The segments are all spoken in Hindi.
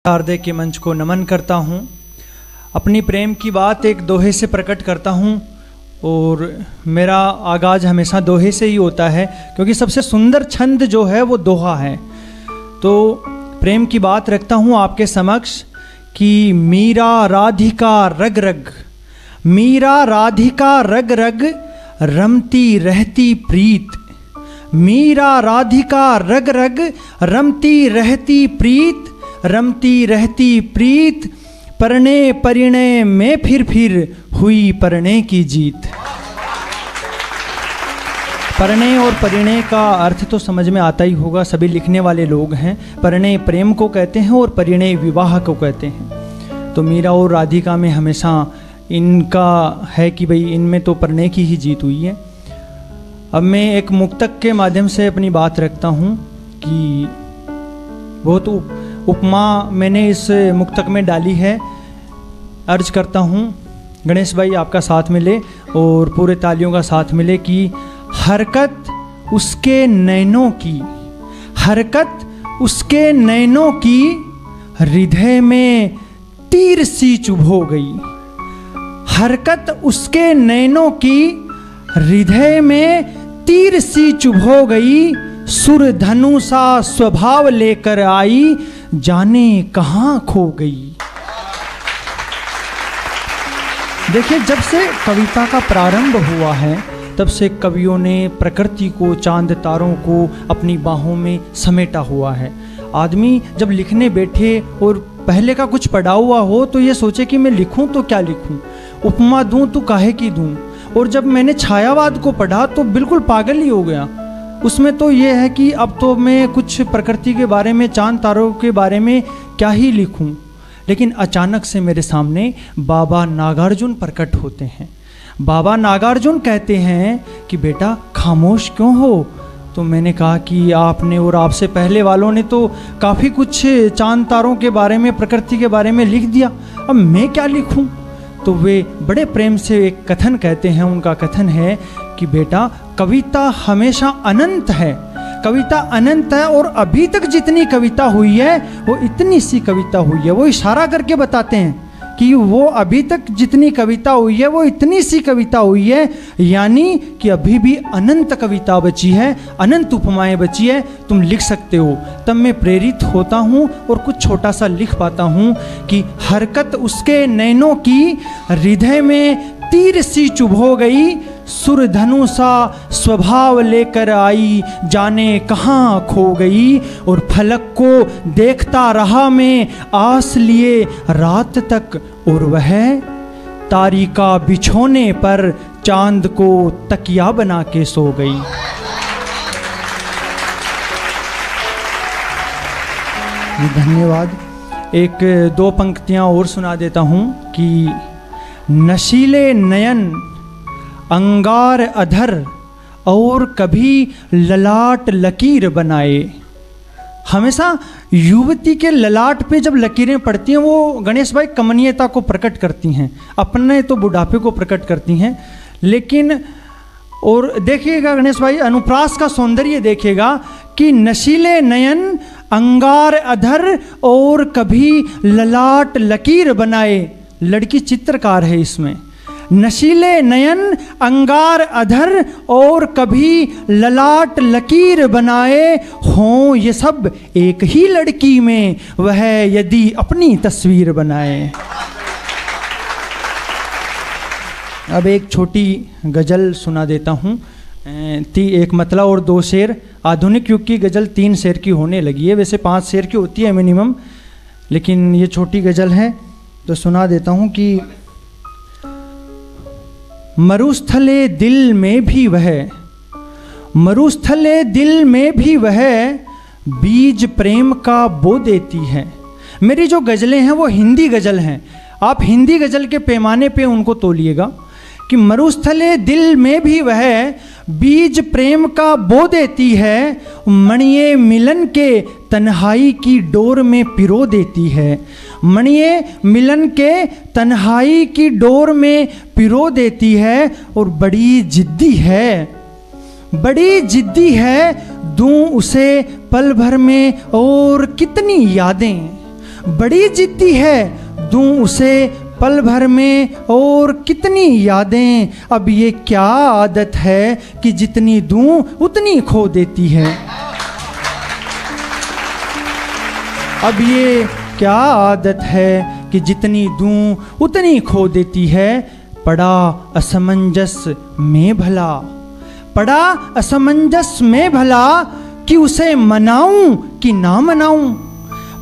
हृदय के मंच को नमन करता हूँ। अपनी प्रेम की बात एक दोहे से प्रकट करता हूँ और मेरा आगाज़ हमेशा दोहे से ही होता है, क्योंकि सबसे सुंदर छंद जो है वो दोहा है। तो प्रेम की बात रखता हूँ आपके समक्ष कि मीरा राधिका रग रग, मीरा राधिका रग रग रमती रहती प्रीत, मीरा राधिका रग रग रमती रहती प्रीत, रमती रहती प्रीत, परणे परिणय में फिर हुई परणे की जीत। परणे और परिणय का अर्थ तो समझ में आता ही होगा, सभी लिखने वाले लोग हैं। परणे प्रेम को कहते हैं और परिणय विवाह को कहते हैं। तो मीरा और राधिका में हमेशा इनका है कि भाई इनमें तो परिणय की ही जीत हुई है। अब मैं एक मुक्तक के माध्यम से अपनी बात रखता हूँ कि बहुत उपमा मैंने इस मुक्तक में डाली है। अर्ज करता हूँ गणेश भाई आपका साथ मिले और पूरे तालियों का साथ मिले कि हरकत उसके नैनों की, हरकत उसके नैनों की, हृदय में तीर सी चुभो गई, हरकत उसके नैनों की, हृदय में तीर सी चुभो गई, सुर धनु सा स्वभाव लेकर आई, जाने कहाँ खो गई। देखिए, जब से कविता का प्रारंभ हुआ है तब से कवियों ने प्रकृति को, चांद तारों को अपनी बाहों में समेटा हुआ है। आदमी जब लिखने बैठे और पहले का कुछ पढ़ा हुआ हो तो ये सोचे कि मैं लिखूं तो क्या लिखूं, उपमा दूं तो काहे की दूं। और जब मैंने छायावाद को पढ़ा तो बिल्कुल पागल ही हो गया। उसमें तो ये है कि अब तो मैं कुछ प्रकृति के बारे में, चांद तारों के बारे में क्या ही लिखूं। लेकिन अचानक से मेरे सामने बाबा नागार्जुन प्रकट होते हैं। बाबा नागार्जुन कहते हैं कि बेटा खामोश क्यों हो। तो मैंने कहा कि आपने और आपसे पहले वालों ने तो काफ़ी कुछ चांद तारों के बारे में, प्रकृति के बारे में लिख दिया, अब मैं क्या लिखूं। तो वे बड़े प्रेम से एक कथन कहते हैं। उनका कथन है कि बेटा कविता हमेशा अनंत है, कविता अनंत है और अभी तक जितनी कविता हुई है वो इतनी सी कविता हुई है। वो इशारा करके बताते हैं कि वो अभी तक जितनी कविता हुई है वो इतनी सी कविता हुई है, यानी कि अभी भी अनंत कविता बची है, अनंत उपमाएं बची है, तुम लिख सकते हो। तब मैं प्रेरित होता हूँ और कुछ छोटा सा लिख पाता हूँ कि हरकत उसके नैनों की, हृदय में तीर सी चुभो गई, सुर धनु सा स्वभाव लेकर आई, जाने कहाँ खो गई। और फलक को देखता रहा मैं आस लिए रात तक, और वह तारिका बिछोने पर चांद को तकिया बना के सो गई। धन्यवाद। एक दो पंक्तियां और सुना देता हूँ कि नशीले नयन अंगार अधर और कभी ललाट लकीर बनाए। हमेशा युवती के ललाट पे जब लकीरें पड़ती हैं वो गणेश भाई कमनीयता को प्रकट करती हैं, अपने तो बुढ़ापे को प्रकट करती हैं। लेकिन और देखिएगा गणेश भाई, अनुप्रास का सौंदर्य देखिएगा कि नशीले नयन अंगार अधर और कभी ललाट लकीर बनाए। लड़की चित्रकार है इसमें। नशीले नयन अंगार अधर और कभी ललाट लकीर बनाए, हों ये सब एक ही लड़की में, वह यदि अपनी तस्वीर बनाए। अब एक छोटी गज़ल सुना देता हूँ। एक मतला और दो शेर। आधुनिक युग की गज़ल 3 शेर की होने लगी है, वैसे 5 शेर की होती है मिनिमम, लेकिन ये छोटी गज़ल है तो सुना देता हूँ कि मरुस्थले दिल में भी वह, मरुस्थले दिल में भी वह बीज प्रेम का बो देती है। मेरी जो गज़लें हैं वो हिंदी गज़ल हैं, आप हिंदी गज़ल के पैमाने पे उनको तोलिएगा कि मरुस्थले दिल में भी वह बीज प्रेम का बो देती है, मणिये मिलन के तन्हाई की डोर में पिरो देती है, मणिये मिलन के तन्हाई की डोर में पिरो देती है। और बड़ी जिद्दी है, बड़ी जिद्दी है, दूं उसे पल भर में और कितनी यादें, बड़ी जिद्दी है, दूं उसे पल भर में और कितनी यादें। अब ये क्या आदत है कि जितनी दूं उतनी खो देती है। अब ये क्या आदत है कि जितनी दूं उतनी खो देती है। पड़ा असमंजस में भला, पड़ा असमंजस में भला कि उसे मनाऊं कि ना मनाऊं।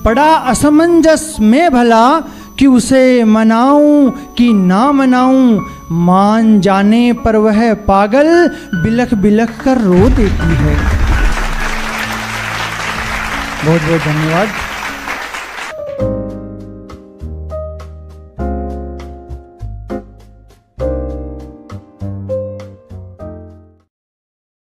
पड़ा असमंजस में भला कि उसे मनाऊं कि ना मनाऊं। मान जाने पर वह पागल बिलख बिलख कर रो देती है। बहुत बहुत धन्यवाद।